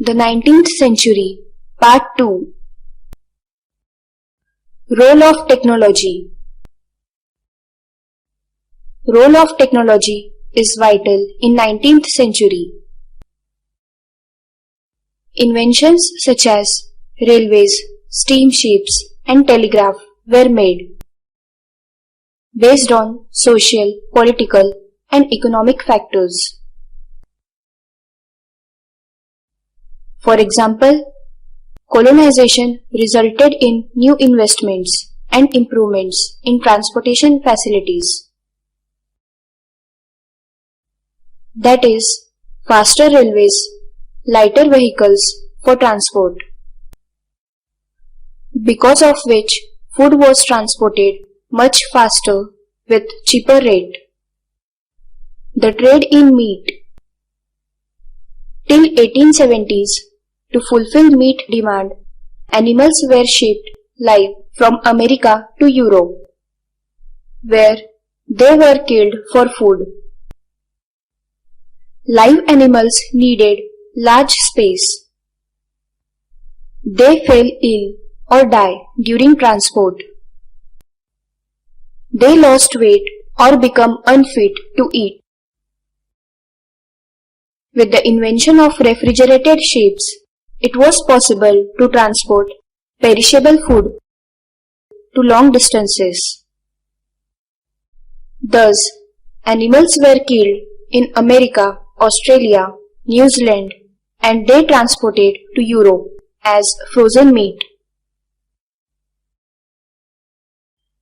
The 19th Century, Part 2. Role of Technology. Role of technology is vital in 19th century. Inventions such as railways, steamships and telegraph were made based on social, political and economic factors. For example, colonization resulted in new investments and improvements in transportation facilities. That is, faster railways, lighter vehicles for transport, because of which food was transported much faster with cheaper rate. The trade in meat. Till 1870s, to fulfill meat demand, animals were shipped live from America to Europe, where they were killed for food. Live animals needed large space. They fell ill or died during transport. They lost weight or become unfit to eat. With the invention of refrigerated ships, it was possible to transport perishable food to long distances. Thus, animals were killed in America, Australia, New Zealand, and they transported to Europe as frozen meat.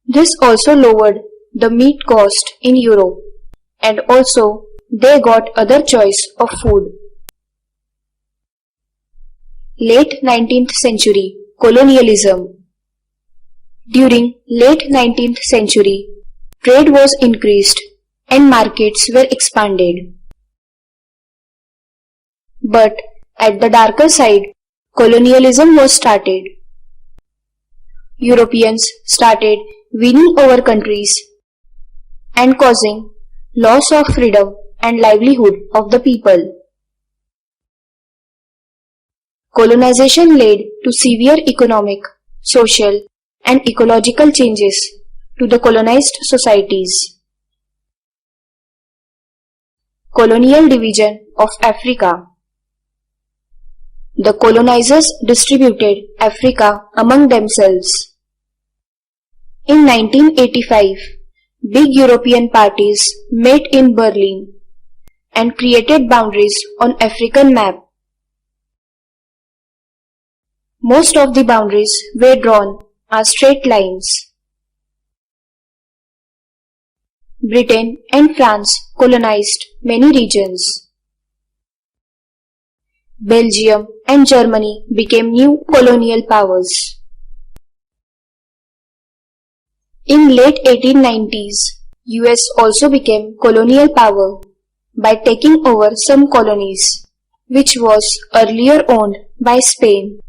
This also lowered the meat cost in Europe, and also they got other choice of food. Late 19th century colonialism. During late 19th century, trade was increased and markets were expanded. But at the darker side, colonialism was started. Europeans started winning over countries and causing loss of freedom and livelihood of the people. Colonization led to severe economic, social and ecological changes to the colonized societies. Colonial division of Africa. The colonizers distributed Africa among themselves. In 1985, big European parties met in Berlin and created boundaries on African map. Most of the boundaries were drawn as straight lines. Britain and France colonized many regions. Belgium and Germany became new colonial powers. In late 1890s, US also became colonial power by taking over some colonies which was earlier owned by Spain.